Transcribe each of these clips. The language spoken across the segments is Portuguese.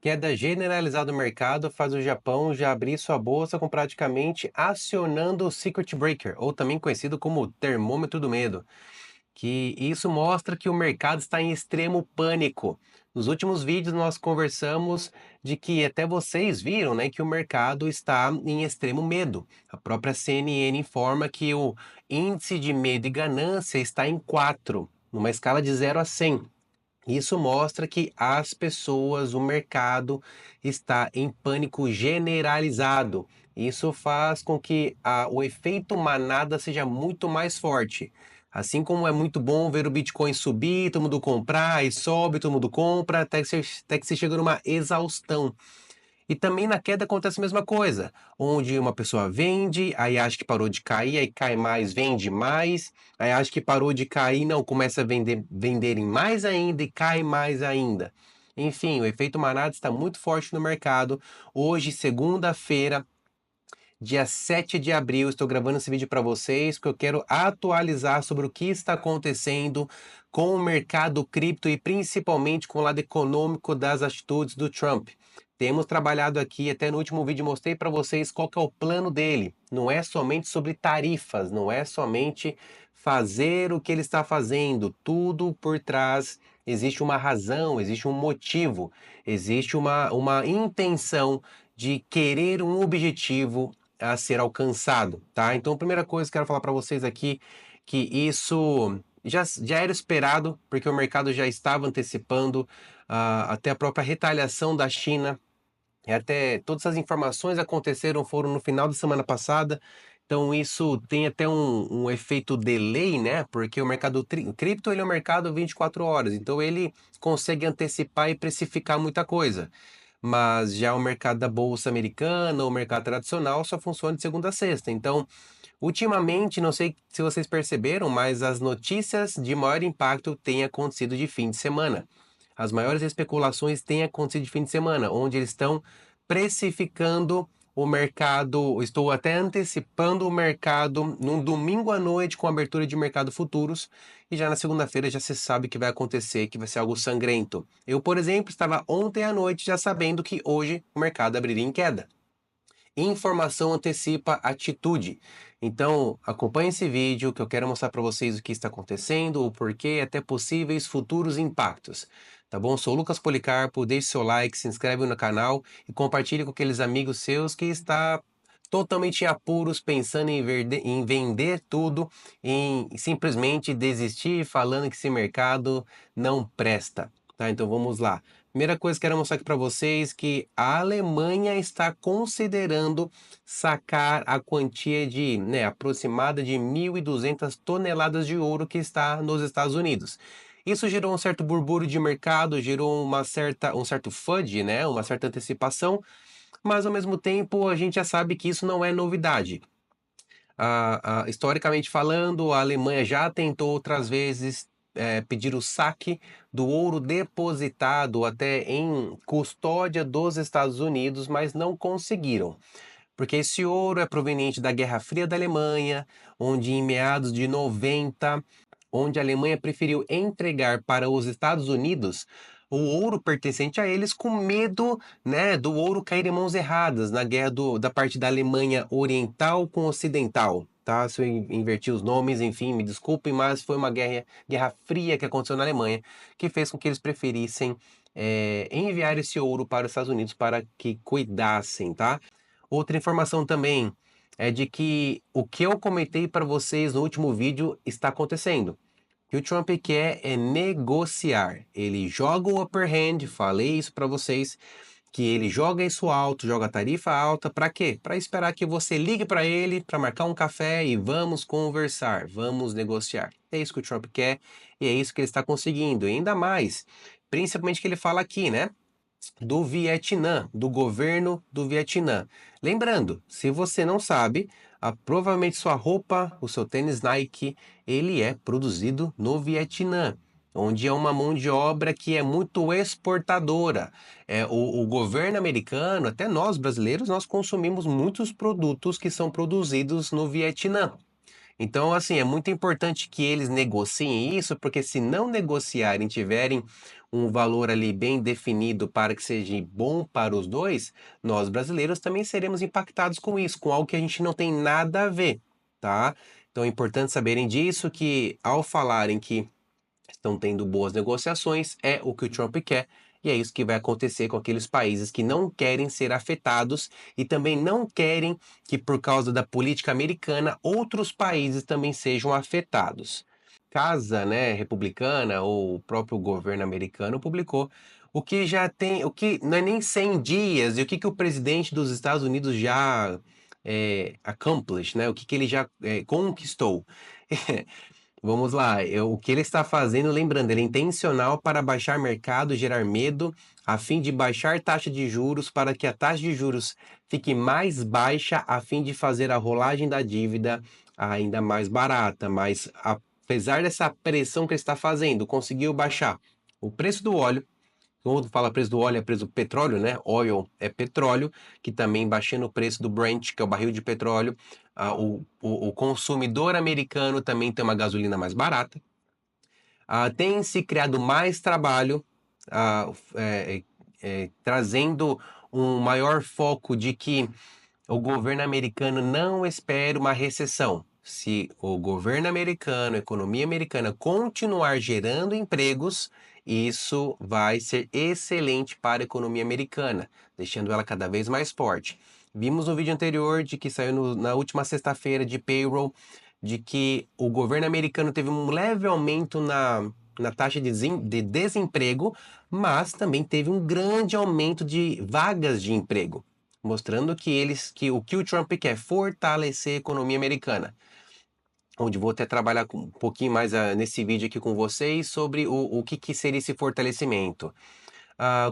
Queda generalizada do mercado faz o Japão já abrir sua bolsa com praticamente acionando o Circuit Breaker, ou também conhecido como termômetro do medo, que isso mostra que o mercado está em extremo pânico. Nos últimos vídeos nós conversamos de que até vocês viram, né, que o mercado está em extremo medo. A própria CNN informa que o índice de medo e ganância está em 4, numa escala de 0 a 100. Isso mostra que as pessoas, o mercado está em pânico generalizado. Isso faz com que o efeito manada seja muito mais forte. Assim como é muito bom ver o Bitcoin subir, todo mundo comprar, e sobe, todo mundo compra, até que você chega numa exaustão. E também na queda acontece a mesma coisa, onde uma pessoa vende, aí acha que parou de cair, aí cai mais, vende mais, aí acha que parou de cair, não, começa a venderem mais ainda e cai mais ainda. Enfim, o efeito manada está muito forte no mercado. Hoje, segunda-feira, dia 7 de abril, estou gravando esse vídeo para vocês, porque eu quero atualizar sobre o que está acontecendo com o mercado cripto e principalmente com o lado econômico das atitudes do Trump. Temos trabalhado aqui, até no último vídeo mostrei para vocês qual que é o plano dele. Não é somente sobre tarifas, não é somente fazer o que ele está fazendo, tudo por trás existe uma razão, existe um motivo, existe uma intenção de querer um objetivo a ser alcançado, tá? Então, a primeira coisa que quero falar para vocês aqui, que isso já era esperado, porque o mercado já estava antecipando, até a própria retaliação da China, e até todas as informações foram no final da semana passada, então isso tem até um efeito delay, né? Porque o mercado cripto ele é um mercado 24 horas, então ele consegue antecipar e precificar muita coisa. Mas já o mercado da bolsa americana, o mercado tradicional, só funciona de segunda a sexta. Então, ultimamente, não sei se vocês perceberam, mas as notícias de maior impacto têm acontecido de fim de semana. As maiores especulações têm acontecido de fim de semana, onde eles estão precificando o mercado, estou até antecipando o mercado num domingo à noite com abertura de mercado futuros, e já na segunda-feira já se sabe que vai acontecer, que vai ser algo sangrento. Eu, por exemplo, estava ontem à noite já sabendo que hoje o mercado abriria em queda. Informação antecipa atitude. Então, acompanhe esse vídeo que eu quero mostrar para vocês o que está acontecendo, o porquê, até possíveis futuros impactos. Tá bom? Sou o Lucas Policarpo, deixe seu like, se inscreve no canal e compartilhe com aqueles amigos seus que está totalmente em apuros, pensando em vender tudo, em simplesmente desistir, falando que esse mercado não presta. Tá? Então vamos lá. Primeira coisa que quero mostrar aqui para vocês que a Alemanha está considerando sacar a quantia de, né, aproximada de 1.200 toneladas de ouro que está nos Estados Unidos. Isso gerou um certo burburinho de mercado, gerou um certo FUD, né, uma certa antecipação, mas ao mesmo tempo a gente já sabe que isso não é novidade. Historicamente falando, a Alemanha já tentou outras vezes pedir o saque do ouro depositado até em custódia dos Estados Unidos, mas não conseguiram. Porque esse ouro é proveniente da Guerra Fria da Alemanha, onde em meados de 90, onde a Alemanha preferiu entregar para os Estados Unidos o ouro pertencente a eles com medo, né, do ouro cair em mãos erradas na guerra da parte da Alemanha Oriental com Ocidental. Tá? Se eu inverti os nomes, enfim, me desculpem, mas foi uma guerra fria que aconteceu na Alemanha, que fez com que eles preferissem enviar esse ouro para os Estados Unidos para que cuidassem, tá? Outra informação também é de que o que eu comentei para vocês no último vídeo está acontecendo. O que o Trump quer é negociar. Ele joga o upper hand, falei isso para vocês, que ele joga isso alto, joga a tarifa alta, para quê? Para esperar que você ligue para ele, para marcar um café e vamos conversar, vamos negociar. É isso que o Trump quer e é isso que ele está conseguindo. E ainda mais, principalmente que ele fala aqui, né? Do Vietnã, do governo do Vietnã. Lembrando, se você não sabe, provavelmente sua roupa, o seu tênis Nike, ele é produzido no Vietnã, onde é uma mão de obra que é muito exportadora. O governo americano, até nós brasileiros, nós consumimos muitos produtos que são produzidos no Vietnã. Então, assim, é muito importante que eles negociem isso, porque se não negociarem, tiverem um valor ali bem definido para que seja bom para os dois, nós brasileiros também seremos impactados com isso, com algo que a gente não tem nada a ver, tá? Então é importante saberem disso, que ao falarem que estão tendo boas negociações, é o que o Trump quer, e é isso que vai acontecer com aqueles países que não querem ser afetados e também não querem que, por causa da política americana, outros países também sejam afetados. Casa, né, republicana ou o próprio governo americano publicou o que já tem, o que não é nem 100 dias, e o que, que o presidente dos Estados Unidos já accomplished, né, o que, que ele já conquistou. Vamos lá, o que ele está fazendo, lembrando, ele é intencional para baixar mercado, gerar medo, a fim de baixar taxa de juros, para que a taxa de juros fique mais baixa, a fim de fazer a rolagem da dívida ainda mais barata. Mas apesar dessa pressão que ele está fazendo, conseguiu baixar o preço do óleo. Quando fala preço do óleo, é preço do petróleo, né? Oil é petróleo, que também baixando o preço do Brent, que é o barril de petróleo. O consumidor americano também tem uma gasolina mais barata. Tem se criado mais trabalho, ah, é, trazendo um maior foco de que o governo americano não espera uma recessão. Se o governo americano, a economia americana continuar gerando empregos, isso vai ser excelente para a economia americana, deixando ela cada vez mais forte. Vimos no vídeo anterior de que saiu na última sexta-feira de payroll, de que o governo americano teve um leve aumento na taxa de desemprego, mas também teve um grande aumento de vagas de emprego, mostrando que o que o Trump quer é fortalecer a economia americana. Onde vou até trabalhar um pouquinho mais nesse vídeo aqui com vocês sobre o que seria esse fortalecimento.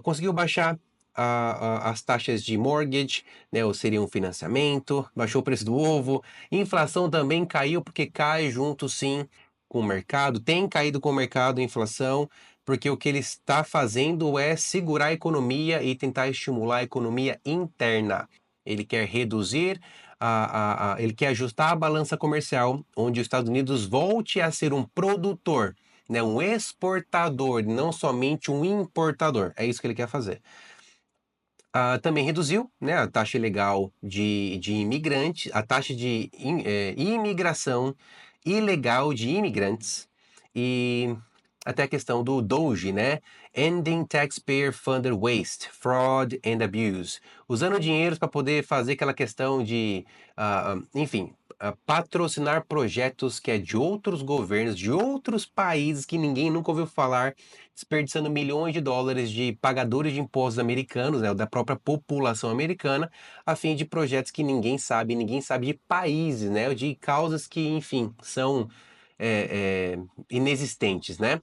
Conseguiu baixar as taxas de mortgage, né, ou seria um financiamento, baixou o preço do ovo, inflação também caiu, porque cai junto sim com o mercado, tem caído com o mercado a inflação, porque o que ele está fazendo é segurar a economia e tentar estimular a economia interna. Ele quer reduzir, ele quer ajustar a balança comercial, onde os Estados Unidos volte a ser um produtor, né, um exportador, não somente um importador. É isso que ele quer fazer. Também reduziu, né, a taxa ilegal de imigrantes, a taxa de imigração ilegal de imigrantes e até a questão do DOGE, né? Ending Taxpayer Funded Waste, Fraud and Abuse. Usando dinheiros para poder fazer aquela questão de, enfim, patrocinar projetos que é de outros governos, de outros países que ninguém nunca ouviu falar, desperdiçando milhões de dólares de pagadores de impostos americanos, né, da própria população americana, a fim de projetos que ninguém sabe de países, né, de causas que, enfim, são inexistentes, né?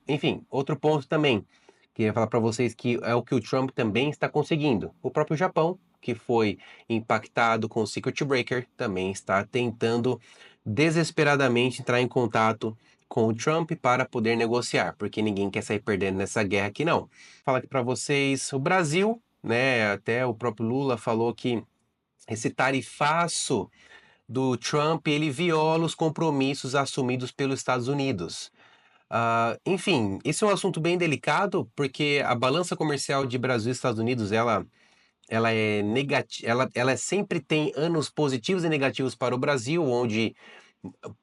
Enfim, outro ponto também, queria falar para vocês que é o que o Trump também está conseguindo. O próprio Japão, que foi impactado com o Circuit Breaker, também está tentando desesperadamente entrar em contato com o Trump para poder negociar, porque ninguém quer sair perdendo nessa guerra aqui não. Fala aqui para vocês, o Brasil, né, até o próprio Lula falou que esse tarifaço do Trump, ele viola os compromissos assumidos pelos Estados Unidos. Enfim, isso é um assunto bem delicado, porque a balança comercial de Brasil e Estados Unidos, ela é negativa, ela sempre tem anos positivos e negativos para o Brasil, onde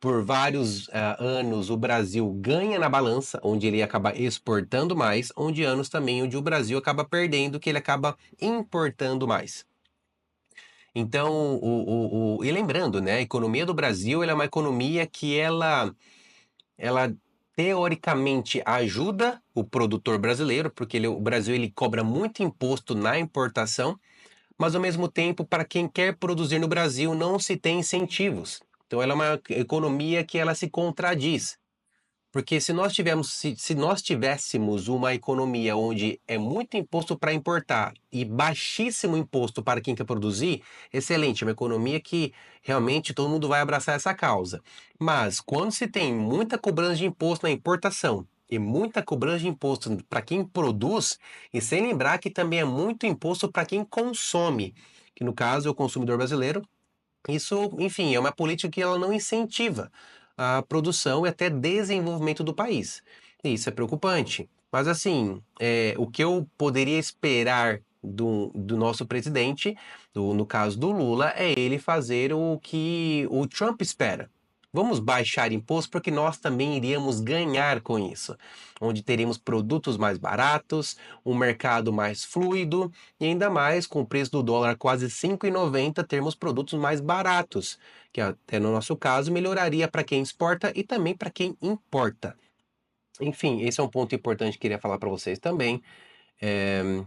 por vários anos o Brasil ganha na balança, onde ele acaba exportando mais, onde anos também onde o Brasil acaba perdendo, que ele acaba importando mais. Então, e lembrando, né, a economia do Brasil, ela é uma economia que ela teoricamente ajuda o produtor brasileiro, porque o Brasil ele cobra muito imposto na importação, mas ao mesmo tempo, para quem quer produzir no Brasil, não se tem incentivos. Então, ela é uma economia que ela se contradiz. Porque se nós tivéssemos uma economia onde é muito imposto para importar e baixíssimo imposto para quem quer produzir, excelente, é uma economia que realmente todo mundo vai abraçar essa causa. Mas quando se tem muita cobrança de imposto na importação e muita cobrança de imposto para quem produz, e sem lembrar que também é muito imposto para quem consome, que no caso é o consumidor brasileiro, isso, enfim, é uma política que ela não incentiva a produção e até desenvolvimento do país. Isso é preocupante. Mas assim, o que eu poderia esperar do nosso presidente, no caso do Lula, é ele fazer o que o Trump espera. Vamos baixar imposto porque nós também iríamos ganhar com isso, onde teríamos produtos mais baratos, um mercado mais fluido e ainda mais com o preço do dólar quase 5,90 termos produtos mais baratos, que até no nosso caso melhoraria para quem exporta e também para quem importa. Enfim, esse é um ponto importante que eu queria falar para vocês também. Eh,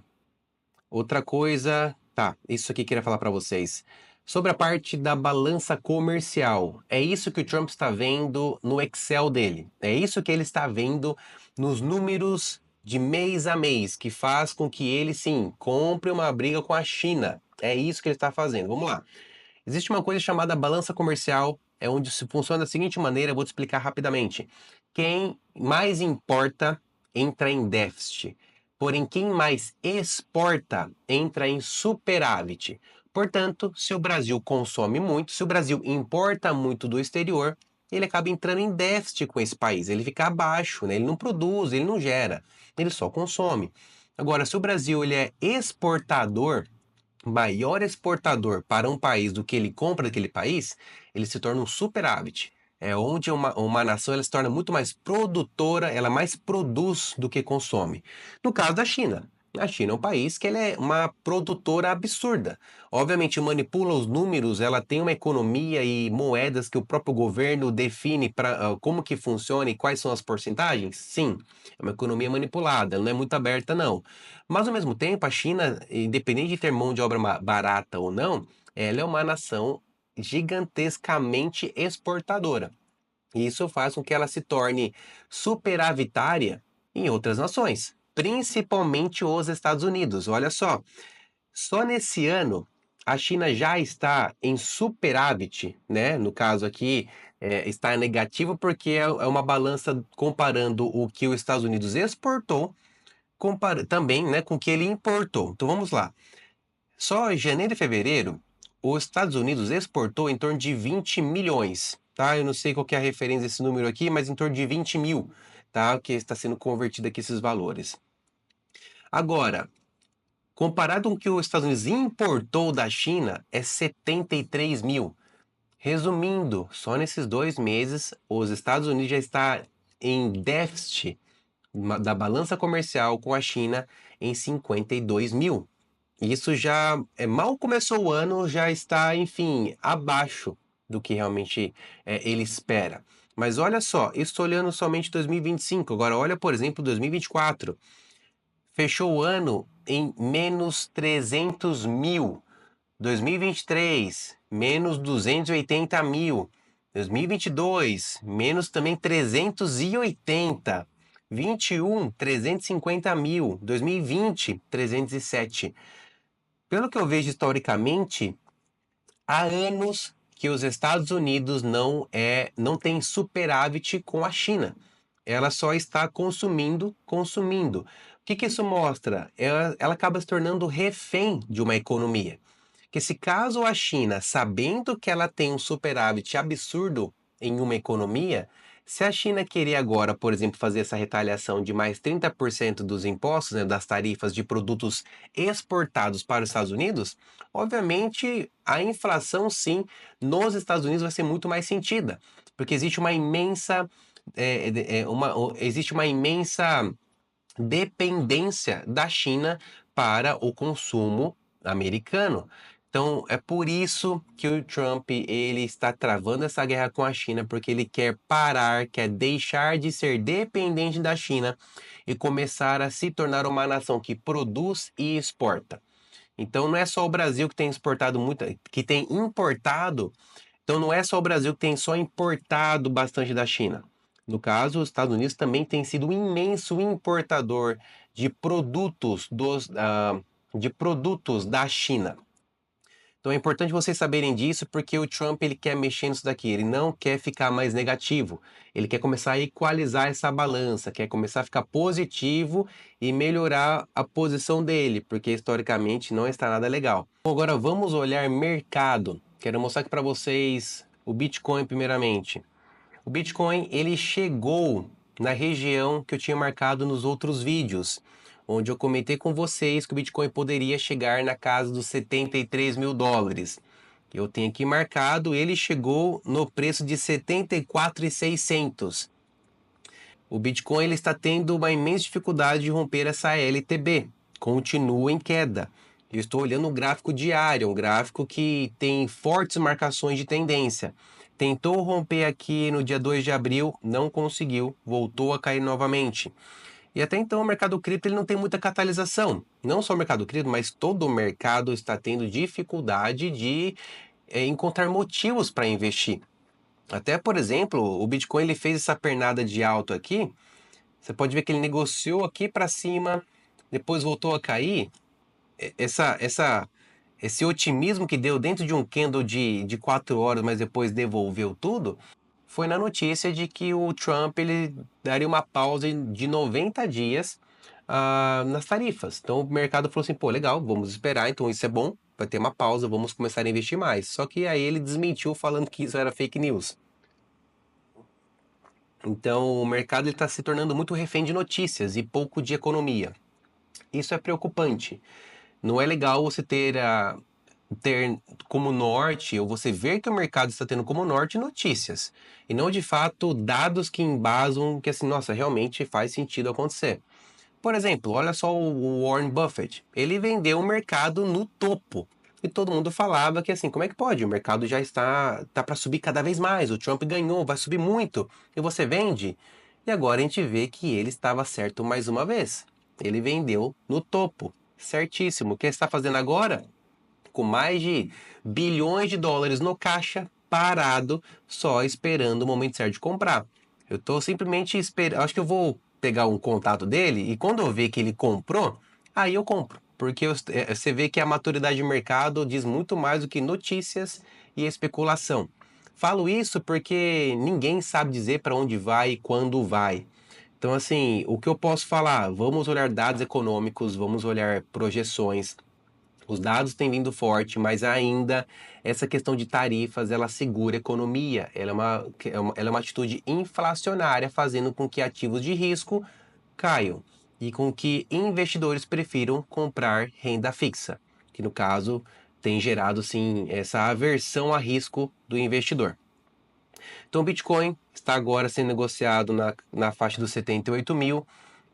outra coisa, tá, isso aqui eu queria falar para vocês. Sobre a parte da balança comercial, é isso que o Trump está vendo no Excel dele. É isso que ele está vendo nos números de mês a mês, que faz com que ele, sim, compre uma briga com a China. É isso que ele está fazendo. Vamos lá. Existe uma coisa chamada balança comercial, é onde se funciona da seguinte maneira, eu vou te explicar rapidamente. Quem mais importa entra em déficit, porém quem mais exporta entra em superávit. Portanto, se o Brasil consome muito, se o Brasil importa muito do exterior, ele acaba entrando em déficit com esse país, ele fica abaixo, né? Ele não produz, ele não gera, ele só consome. Agora, se o Brasil ele é exportador, maior exportador para um país do que ele compra daquele país, ele se torna um superávit. É onde uma nação ela se torna muito mais produtora, ela mais produz do que consome. No caso da China. A China é um país que ele é uma produtora absurda. Obviamente manipula os números, ela tem uma economia e moedas que o próprio governo define para como que funciona e quais são as porcentagens. Sim, é uma economia manipulada, ela não é muito aberta não. Mas ao mesmo tempo, a China, independente de ter mão de obra barata ou não, ela é uma nação gigantescamente exportadora. E isso faz com que ela se torne superavitária em outras nações, principalmente os Estados Unidos. Olha só nesse ano a China já está em superávit, né? No caso aqui, está negativo porque é uma balança comparando o que os Estados Unidos exportou também, né, com o que ele importou. Então vamos lá. Só em janeiro e fevereiro, os Estados Unidos exportou em torno de 20 milhões, tá? Eu não sei qual que é a referência desse número aqui, mas em torno de 20 mil, tá? Que está sendo convertido aqui esses valores. Agora, comparado com o que os Estados Unidos importou da China, é 73 mil. Resumindo, só nesses 2 meses, os Estados Unidos já está em déficit da balança comercial com a China em 52 mil. Isso já mal começou o ano, já está, enfim, abaixo do que realmente ele espera. Mas olha só, estou olhando somente 2025. Agora, olha, por exemplo, 2024. Fechou o ano em menos 300 mil. 2023, menos 280 mil. 2022, menos também 380. 21, 350 mil. 2020, 307. Pelo que eu vejo historicamente, há anos que os Estados Unidos não tem superávit com a China. Ela só está consumindo, consumindo. O que isso mostra? Ela acaba se tornando refém de uma economia. Que se caso a China, sabendo que ela tem um superávit absurdo em uma economia, se a China querer agora, por exemplo, fazer essa retaliação de mais 30% dos impostos, né, das tarifas de produtos exportados para os Estados Unidos, obviamente a inflação, sim, nos Estados Unidos vai ser muito mais sentida, porque existe uma imensa, existe uma imensa dependência da China para o consumo americano. Então, é por isso que o Trump ele está travando essa guerra com a China, porque ele quer parar, quer deixar de ser dependente da China e começar a se tornar uma nação que produz e exporta. Então, não é só o Brasil que tem exportado muito, que tem importado. Então, não é só o Brasil que tem só importado bastante da China. No caso, os Estados Unidos também tem sido um imenso importador de de produtos da China. Então é importante vocês saberem disso porque o Trump ele quer mexer nisso daqui, ele não quer ficar mais negativo, ele quer começar a equalizar essa balança, quer começar a ficar positivo e melhorar a posição dele, porque historicamente não está nada legal. Bom, agora vamos olhar mercado. Quero mostrar aqui para vocês o Bitcoin primeiramente. O Bitcoin ele chegou na região que eu tinha marcado nos outros vídeos, onde eu comentei com vocês que o Bitcoin poderia chegar na casa dos 73 mil dólares. Eu tenho aqui marcado, ele chegou no preço de 74.600. O Bitcoin ele está tendo uma imensa dificuldade de romper essa LTB, continua em queda. Eu estou olhando um gráfico diário, um gráfico que tem fortes marcações de tendência. Tentou romper aqui no dia 2 de abril, não conseguiu, voltou a cair novamente. E até então o mercado cripto ele não tem muita catalisação. Não só o mercado cripto, mas todo o mercado está tendo dificuldade de encontrar motivos para investir. Até, por exemplo, o Bitcoin ele fez essa pernada de alto aqui. Você pode ver que ele negociou aqui para cima, depois voltou a cair. Esse otimismo que deu dentro de um candle de 4 horas, mas depois devolveu tudo, foi na notícia de que o Trump ele daria uma pausa de 90 dias nas tarifas. Então o mercado falou assim, pô, legal, vamos esperar, então isso é bom, vai ter uma pausa, vamos começar a investir mais. Só que aí ele desmentiu falando que isso era fake news. Então o mercado está se tornando muito refém de notícias e pouco de economia. Isso é preocupante. Não é legal você ter como norte, ou você ver que o mercado está tendo como norte notícias, e não de fato dados que embasam que assim, nossa, realmente faz sentido acontecer. Por exemplo, olha só o Warren Buffett, ele vendeu o mercado no topo, e todo mundo falava que assim, como é que pode? O mercado já tá para subir cada vez mais, o Trump ganhou, vai subir muito, e você vende? E agora a gente vê que ele estava certo mais uma vez. Ele vendeu no topo, certíssimo. O que ele está fazendo agora? Com mais de bilhões de dólares no caixa, parado, só esperando o momento certo de comprar. Eu estou simplesmente esperando. Acho que eu vou pegar um contato dele e quando eu ver que ele comprou, aí eu compro. Porque você vê que a maturidade de mercado diz muito mais do que notícias e especulação. Falo isso porque ninguém sabe dizer para onde vai e quando vai. Então, assim, o que eu posso falar? Vamos olhar dados econômicos, vamos olhar projeções, os dados têm vindo forte, mas ainda essa questão de tarifas, ela segura a economia. Ela é uma atitude inflacionária, fazendo com que ativos de risco caiam e com que investidores prefiram comprar renda fixa, que no caso tem gerado sim essa aversão a risco do investidor. Então o Bitcoin está agora sendo negociado na faixa dos 78 mil,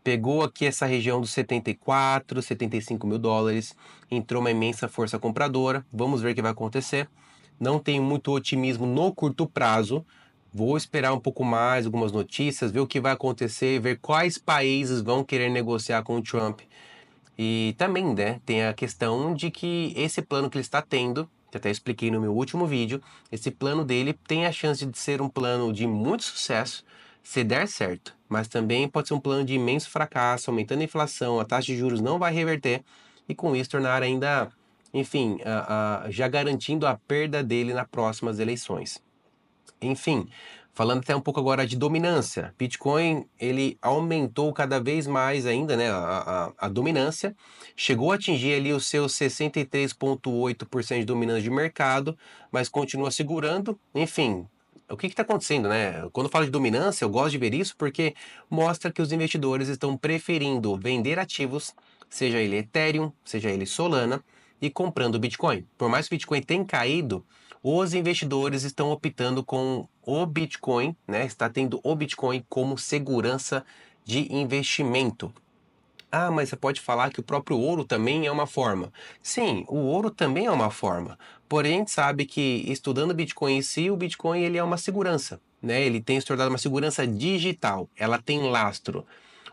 pegou aqui essa região dos 74, 75 mil dólares, entrou uma imensa força compradora, vamos ver o que vai acontecer. Não tenho muito otimismo no curto prazo, vou esperar um pouco mais, algumas notícias, ver o que vai acontecer, ver quais países vão querer negociar com o Trump. E também, né, tem a questão de que esse plano que ele está tendo, que até expliquei no meu último vídeo, esse plano dele tem a chance de ser um plano de muito sucesso, se der certo, mas também pode ser um plano de imenso fracasso, aumentando a inflação, a taxa de juros não vai reverter, e com isso tornar ainda, enfim, já garantindo a perda dele nas próximas eleições. Enfim, falando até um pouco agora de dominância, Bitcoin ele aumentou cada vez mais ainda, né, a dominância, chegou a atingir ali os seus 63,8% de dominância de mercado, mas continua segurando, enfim. O que está acontecendo, né? Quando eu falo de dominância, eu gosto de ver isso porque mostra que os investidores estão preferindo vender ativos, seja ele Ethereum, seja ele Solana, e comprando Bitcoin. Por mais que o Bitcoin tenha caído, os investidores estão optando com o Bitcoin, né? Está tendo o Bitcoin como segurança de investimento. Ah, mas você pode falar que o próprio ouro também é uma forma. Sim, o ouro também é uma forma. Porém, a gente sabe que estudando o Bitcoin em si, o Bitcoin ele é uma segurança, né? Ele tem se tornado uma segurança digital. Ela tem lastro.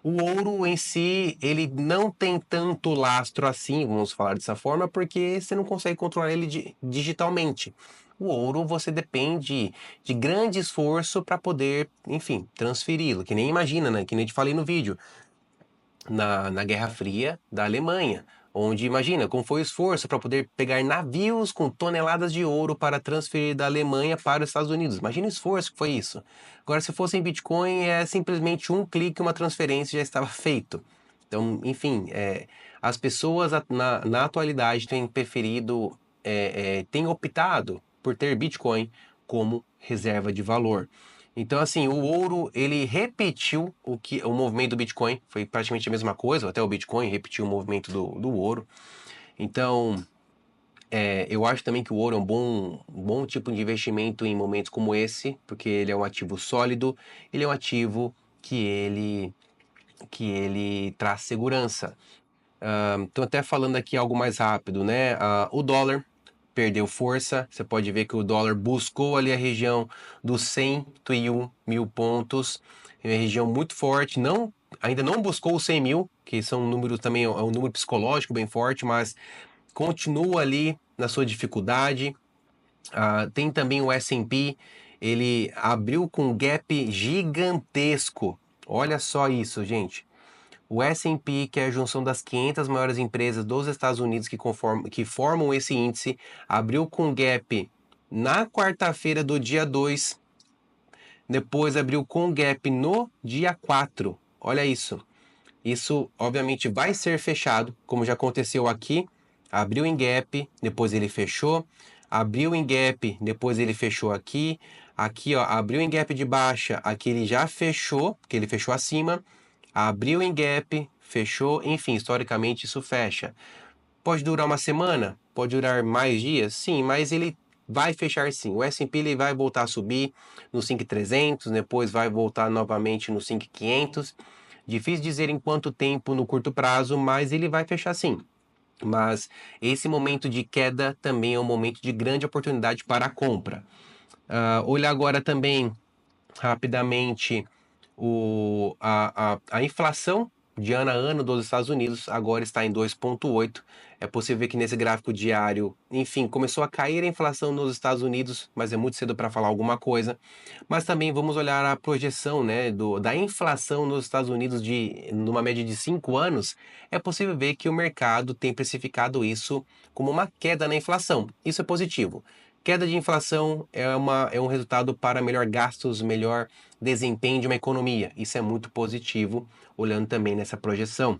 O ouro em si, ele não tem tanto lastro assim, vamos falar dessa forma, porque você não consegue controlar ele digitalmente. O ouro você depende de grande esforço para poder, enfim, transferi-lo. Que nem imagina, né? Que nem eu te falei no vídeo na Guerra Fria da Alemanha, onde imagina como foi o esforço para poder pegar navios com toneladas de ouro para transferir da Alemanha para os Estados Unidos. Imagina o esforço que foi isso. Agora, se fosse em Bitcoin, é simplesmente um clique, uma transferência já estava feito. Então, enfim, as pessoas na atualidade têm preferido, têm optado por ter Bitcoin como reserva de valor. Então, assim, o ouro, ele repetiu o movimento do Bitcoin, foi praticamente a mesma coisa, até o Bitcoin repetiu o movimento do ouro. Então, eu acho também que o ouro é um bom tipo de investimento em momentos como esse, porque ele é um ativo sólido, ele é um ativo que ele, que ele traz segurança. Então, até falando aqui algo mais rápido, né? O dólar perdeu força. Você pode ver que o dólar buscou ali a região dos 101 mil pontos. É uma região muito forte. Não, ainda não buscou os 100 mil, que são números também, é um número psicológico bem forte, mas continua ali na sua dificuldade. Tem também o S&P, ele abriu com um gap gigantesco. Olha só isso, gente. O S&P, que é a junção das 500 maiores empresas dos Estados Unidos que formam esse índice, abriu com gap na quarta-feira do dia 2, depois abriu com gap no dia 4. Olha isso. Isso, obviamente, vai ser fechado, como já aconteceu aqui. Abriu em gap, depois ele fechou. Abriu em gap, depois ele fechou aqui. Aqui, ó, abriu em gap de baixa, aqui ele já fechou, porque ele fechou acima. Abriu em gap, fechou, enfim, historicamente isso fecha. Pode durar uma semana? Pode durar mais dias? Sim, mas ele vai fechar sim. O S&P ele vai voltar a subir no 5.300, depois vai voltar novamente no 5.500. Difícil dizer em quanto tempo no curto prazo, mas ele vai fechar sim. Mas esse momento de queda também é um momento de grande oportunidade para a compra. Olha agora também rapidamente a inflação de ano a ano dos Estados Unidos agora está em 2,8. É possível ver que nesse gráfico diário, enfim, começou a cair a inflação nos Estados Unidos, mas é muito cedo para falar alguma coisa. Mas também vamos olhar a projeção, né, da inflação nos Estados Unidos numa média de 5 anos. É possível ver que o mercado tem precificado isso como uma queda na inflação. Isso é positivo. Queda de inflação é um resultado para melhor gastos, melhor desempenho de uma economia. Isso é muito positivo, olhando também nessa projeção.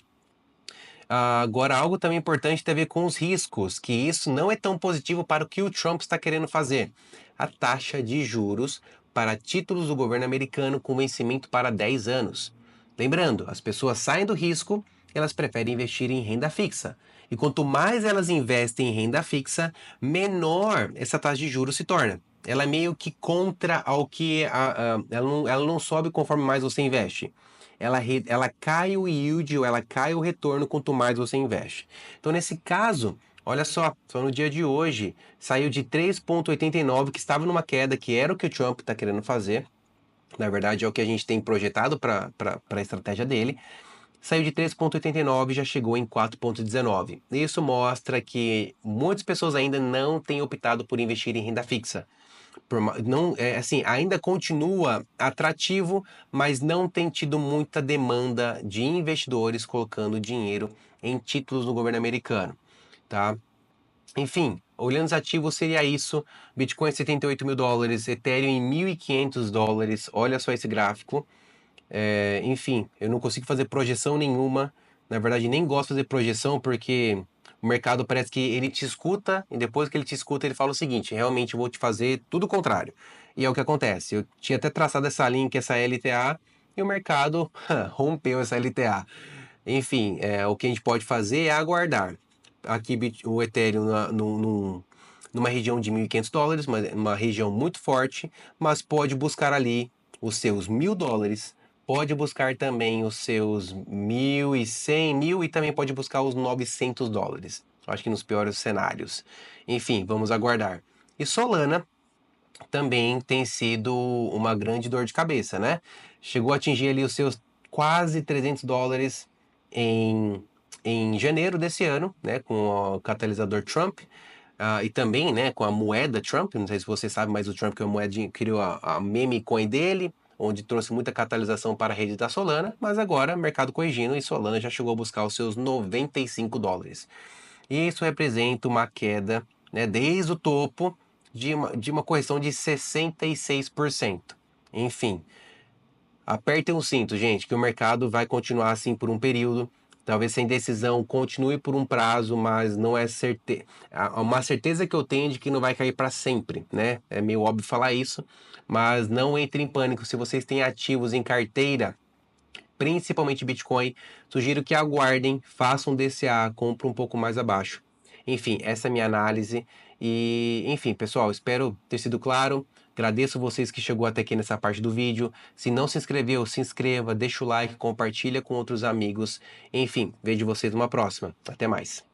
Agora, algo também importante tem a ver com os riscos, que isso não é tão positivo para o que o Trump está querendo fazer. A taxa de juros para títulos do governo americano com vencimento para 10 anos. Lembrando, as pessoas saem do risco, elas preferem investir em renda fixa. E quanto mais elas investem em renda fixa, menor essa taxa de juros se torna. Ela é meio que contra ao que ela não sobe conforme mais você investe. Ela cai o yield, ou ela cai o retorno quanto mais você investe. Então, nesse caso, olha só no dia de hoje, saiu de 3,89, que estava numa queda, que era o que o Trump está querendo fazer. Na verdade, é o que a gente tem projetado para a estratégia dele. Saiu de 3,89 e já chegou em 4,19. Isso mostra que muitas pessoas ainda não têm optado por investir em renda fixa. Não, assim, ainda continua atrativo, mas não tem tido muita demanda de investidores colocando dinheiro em títulos do governo americano, tá? Enfim, olhando os ativos seria isso: Bitcoin 78 mil dólares, Ethereum em 1.500 dólares. Olha só esse gráfico. Enfim, eu não consigo fazer projeção nenhuma. Na verdade, nem gosto de fazer projeção porque o mercado parece que ele te escuta e depois que ele te escuta, ele fala o seguinte: realmente eu vou te fazer tudo o contrário. E é o que acontece. Eu tinha até traçado essa linha, essa LTA, e o mercado rompeu essa LTA. Enfim, o que a gente pode fazer é aguardar. Aqui o Ethereum numa região de 1.500 dólares, uma região muito forte, mas pode buscar ali os seus 1.000 dólares, pode buscar também os seus 1.100, mil, e também pode buscar os 900 dólares. Acho que nos piores cenários. Enfim, vamos aguardar. E Solana também tem sido uma grande dor de cabeça, né? Chegou a atingir ali os seus quase 300 dólares em, em janeiro desse ano, né? Com o catalisador Trump. E também, né, com a moeda Trump, não sei se você sabe, mas o Trump criou criou a meme coin dele, onde trouxe muita catalisação para a rede da Solana, mas agora mercado corrigindo e Solana já chegou a buscar os seus 95 dólares. Isso representa uma queda, né, desde o topo de uma correção de 66%. Enfim, apertem o cinto, gente, que o mercado vai continuar assim por um período. Talvez essa indecisão continue por um prazo, mas não é uma certeza que eu tenho de que não vai cair para sempre, né? É meio óbvio falar isso, mas não entre em pânico. Se vocês têm ativos em carteira, principalmente Bitcoin, sugiro que aguardem, façam DCA, compre um pouco mais abaixo. Enfim, essa é a minha análise. E, enfim, pessoal, espero ter sido claro. Agradeço vocês que chegou até aqui nessa parte do vídeo. Se não se inscreveu, se inscreva, deixa o like, compartilha com outros amigos. Enfim, vejo vocês numa próxima. Até mais.